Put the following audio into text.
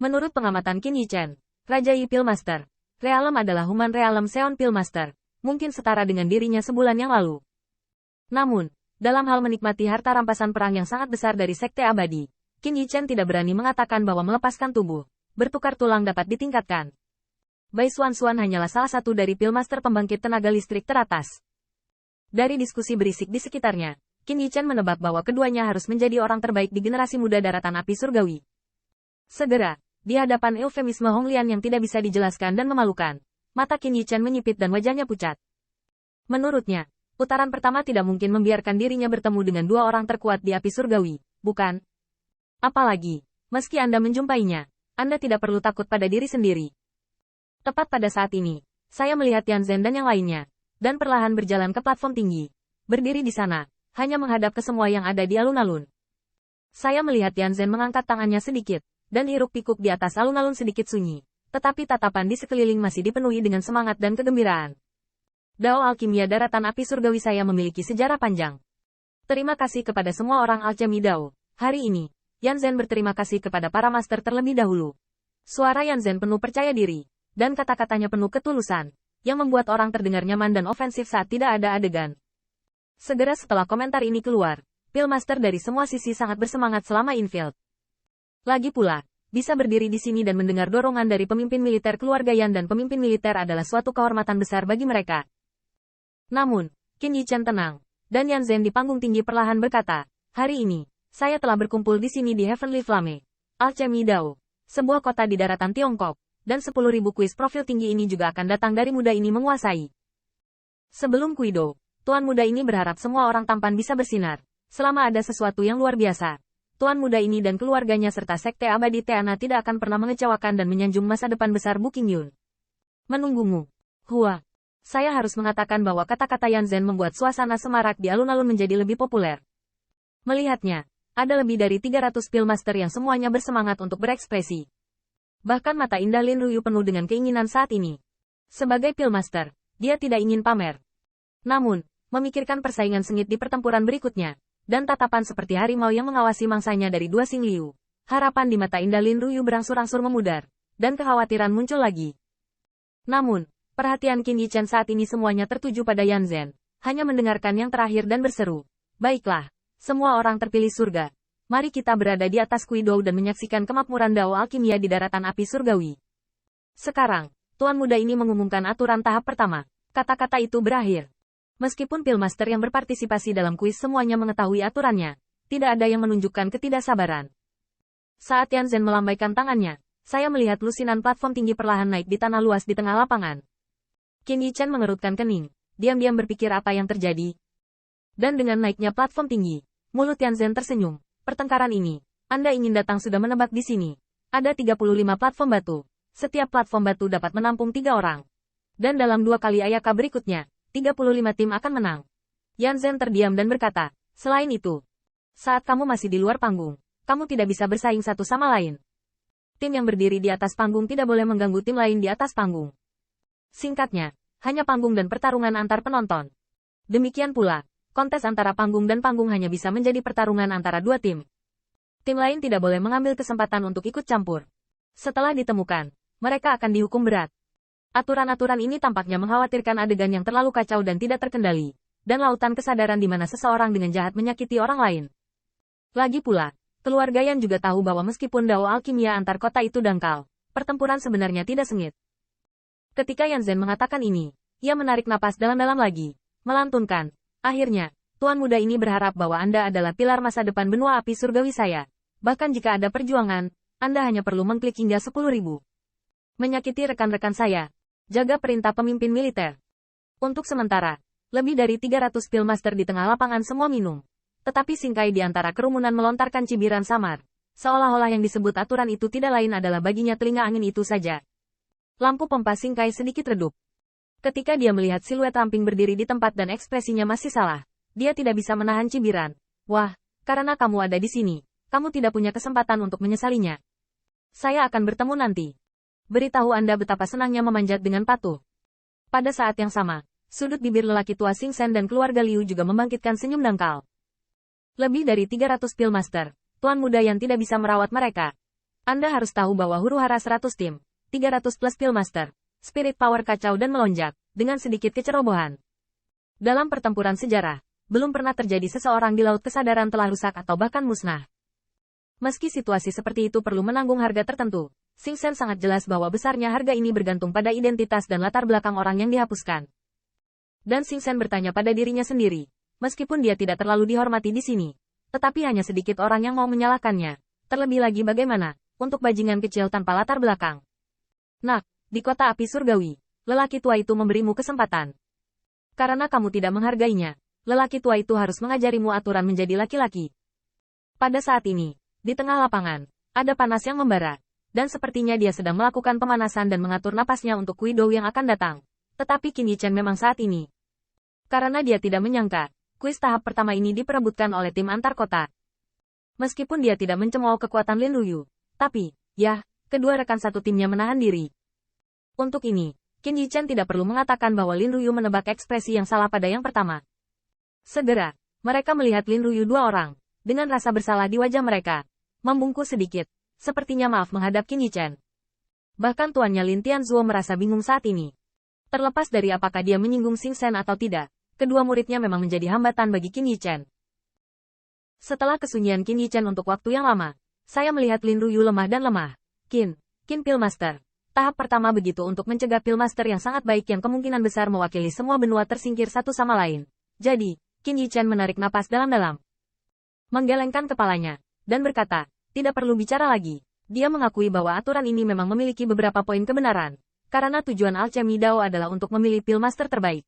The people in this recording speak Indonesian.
Menurut pengamatan Qin Yichen, Raja Yi Pillmaster, Realem adalah Human Realem Seon Pillmaster, mungkin setara dengan dirinya sebulan yang lalu. Namun, dalam hal menikmati harta rampasan perang yang sangat besar dari Sekte Abadi, Qin Yichen tidak berani mengatakan bahwa melepaskan tubuh, bertukar tulang dapat ditingkatkan. Bai Xuanxuan hanyalah salah satu dari Pillmaster pembangkit tenaga listrik teratas. Dari diskusi berisik di sekitarnya, Qin Yichen menebak bahwa keduanya harus menjadi orang terbaik di generasi muda daratan api surgawi. Segera, di hadapan eufemisme Hong Lian yang tidak bisa dijelaskan dan memalukan, mata Qin Yichen menyipit dan wajahnya pucat. Menurutnya, putaran pertama tidak mungkin membiarkan dirinya bertemu dengan dua orang terkuat di api surgawi, bukan? Apalagi, meski Anda menjumpainya, Anda tidak perlu takut pada diri sendiri. Tepat pada saat ini, saya melihat Yan Zhen dan yang lainnya, dan perlahan berjalan ke platform tinggi. Berdiri di sana, hanya menghadap ke semua yang ada di alun-alun. Saya melihat Yan Zhen mengangkat tangannya sedikit, dan hiruk-pikuk di atas alun-alun sedikit sunyi. Tetapi tatapan di sekeliling masih dipenuhi dengan semangat dan kegembiraan. Dao Alkimia Daratan Api Surgawi saya memiliki sejarah panjang. Terima kasih kepada semua orang alchemy Dao. Hari ini, Yan Zhen berterima kasih kepada para master terlebih dahulu. Suara Yan Zhen penuh percaya diri, dan kata-katanya penuh ketulusan, yang membuat orang terdengar nyaman dan ofensif saat tidak ada adegan. Segera setelah komentar ini keluar, Pillmaster dari semua sisi sangat bersemangat selama infield. Lagi pula, bisa berdiri di sini dan mendengar dorongan dari pemimpin militer keluarga Yan dan pemimpin militer adalah suatu kehormatan besar bagi mereka. Namun, Qin Yichen tenang, dan Yan Zhen di panggung tinggi perlahan berkata, hari ini, saya telah berkumpul di sini di Heavenly Flame, Alchemy Dao, sebuah kota di daratan Tiongkok, dan 10.000 kuis profil tinggi ini juga akan datang dari muda ini menguasai. Sebelum Kuido, Tuan Muda ini berharap semua orang tampan bisa bersinar, selama ada sesuatu yang luar biasa. Tuan Muda ini dan keluarganya serta Sekte Abadi Teana tidak akan pernah mengecewakan dan menyanjung masa depan besar Bu Qingyun. Menunggumu. Hua. Saya harus mengatakan bahwa kata-kata Yan Zhen membuat suasana semarak di alun-alun menjadi lebih populer. Melihatnya, ada lebih dari 300 Pillmaster yang semuanya bersemangat untuk berekspresi. Bahkan mata indah Lin Ruyu penuh dengan keinginan saat ini. Sebagai Pillmaster, dia tidak ingin pamer. Namun, memikirkan persaingan sengit di pertempuran berikutnya, dan tatapan seperti harimau yang mengawasi mangsanya dari dua Xing Liu, harapan di mata indah Lin Ruyu berangsur-angsur memudar, dan kekhawatiran muncul lagi. Namun, perhatian Qin Yichen saat ini semuanya tertuju pada Yan Zhen, hanya mendengarkan yang terakhir dan berseru, baiklah, semua orang terpilih surga. Mari kita berada di atas Kuido dan menyaksikan kemakmuran Dao Alkimia di daratan api surgawi. Sekarang, Tuan Muda ini mengumumkan aturan tahap pertama. Kata-kata itu berakhir. Meskipun Pillmaster yang berpartisipasi dalam kuis semuanya mengetahui aturannya, tidak ada yang menunjukkan ketidaksabaran. Saat Yan Zhen melambaikan tangannya, saya melihat lusinan platform tinggi perlahan naik di tanah luas di tengah lapangan. Qin Yichen mengerutkan kening, diam-diam berpikir apa yang terjadi. Dan dengan naiknya platform tinggi, mulut Yan Zhen tersenyum. Pertengkaran ini, Anda ingin datang sudah menebak di sini. Ada 35 platform batu. Setiap platform batu dapat menampung 3 orang. Dan dalam 2 kali Ayaka berikutnya, 35 tim akan menang. Yan Zhen terdiam dan berkata, selain itu, saat kamu masih di luar panggung, kamu tidak bisa bersaing satu sama lain. Tim yang berdiri di atas panggung tidak boleh mengganggu tim lain di atas panggung. Singkatnya, hanya panggung dan pertarungan antar penonton. Demikian pula, kontes antara panggung dan panggung hanya bisa menjadi pertarungan antara 2 tim. Tim lain tidak boleh mengambil kesempatan untuk ikut campur. Setelah ditemukan, mereka akan dihukum berat. Aturan-aturan ini tampaknya mengkhawatirkan adegan yang terlalu kacau dan tidak terkendali, dan lautan kesadaran di mana seseorang dengan jahat menyakiti orang lain. Lagi pula, keluarga Yan juga tahu bahwa meskipun Dao Alkimia antar kota itu dangkal, pertempuran sebenarnya tidak sengit. Ketika Yan Zhen mengatakan ini, ia menarik napas dalam-dalam lagi, melantunkan, akhirnya, Tuan Muda ini berharap bahwa Anda adalah pilar masa depan benua api surgawi saya. Bahkan jika ada perjuangan, Anda hanya perlu mengklik hingga 10.000. Menyakiti rekan-rekan saya. Jaga perintah pemimpin militer. Untuk sementara, lebih dari 300 Pillmaster di tengah lapangan semua minum. Tetapi Singkai di antara kerumunan melontarkan cibiran samar. Seolah-olah yang disebut aturan itu tidak lain adalah baginya telinga angin itu saja. Lampu pompa Singkai sedikit redup. Ketika dia melihat siluet ramping berdiri di tempat dan ekspresinya masih salah, dia tidak bisa menahan cibiran. Wah, karena kamu ada di sini, kamu tidak punya kesempatan untuk menyesalinya. Saya akan bertemu nanti. Beritahu Anda betapa senangnya memanjat dengan patuh. Pada saat yang sama, sudut bibir lelaki tua Xing Shen dan keluarga Liu juga membangkitkan senyum dangkal. Lebih dari 300 Pillmaster, Tuan Muda yang tidak bisa merawat mereka. Anda harus tahu bahwa huru-hara 100 tim, 300 plus Pillmaster, spirit power kacau dan melonjak, dengan sedikit kecerobohan. Dalam pertempuran sejarah, belum pernah terjadi seseorang di laut kesadaran telah rusak atau bahkan musnah. Meski situasi seperti itu perlu menanggung harga tertentu, Xing Shen sangat jelas bahwa besarnya harga ini bergantung pada identitas dan latar belakang orang yang dihapuskan. Dan Xing Shen bertanya pada dirinya sendiri, meskipun dia tidak terlalu dihormati di sini, tetapi hanya sedikit orang yang mau menyalahkannya. Terlebih lagi bagaimana, untuk bajingan kecil tanpa latar belakang. Nak, di kota api surgawi, lelaki tua itu memberimu kesempatan. Karena kamu tidak menghargainya, lelaki tua itu harus mengajarimu aturan menjadi laki-laki. Pada saat ini, di tengah lapangan, ada panas yang membara, dan sepertinya dia sedang melakukan pemanasan dan mengatur napasnya untuk Kuidou yang akan datang. Tetapi Qin Yichen memang saat ini. Karena dia tidak menyangka, kuis tahap pertama ini diperebutkan oleh tim antar kota. Meskipun dia tidak mencemooh kekuatan Lin Ruyu, tapi, ya, kedua rekan satu timnya menahan diri. Untuk ini, Qin Yichen tidak perlu mengatakan bahwa Lin Ruyu menebak ekspresi yang salah pada yang pertama. Segera, mereka melihat Lin Ruyu dua orang, dengan rasa bersalah di wajah mereka, membungkuk sedikit, sepertinya maaf menghadap Qin Yichen. Bahkan tuannya Lin Tianzuo merasa bingung saat ini. Terlepas dari apakah dia menyinggung Xing Shen atau tidak, kedua muridnya memang menjadi hambatan bagi Qin Yichen. Setelah kesunyian Qin Yichen untuk waktu yang lama, saya melihat Lin Ruyu lemah dan lemah. Qin Pillmaster. Tahap pertama begitu untuk mencegah Pillmaster yang sangat baik yang kemungkinan besar mewakili semua benua tersingkir satu sama lain. Jadi, Qin Yichen menarik napas dalam-dalam. Menggelengkan kepalanya, dan berkata, tidak perlu bicara lagi. Dia mengakui bahwa aturan ini memang memiliki beberapa poin kebenaran. Karena tujuan alchemy Dao adalah untuk memilih Pillmaster terbaik.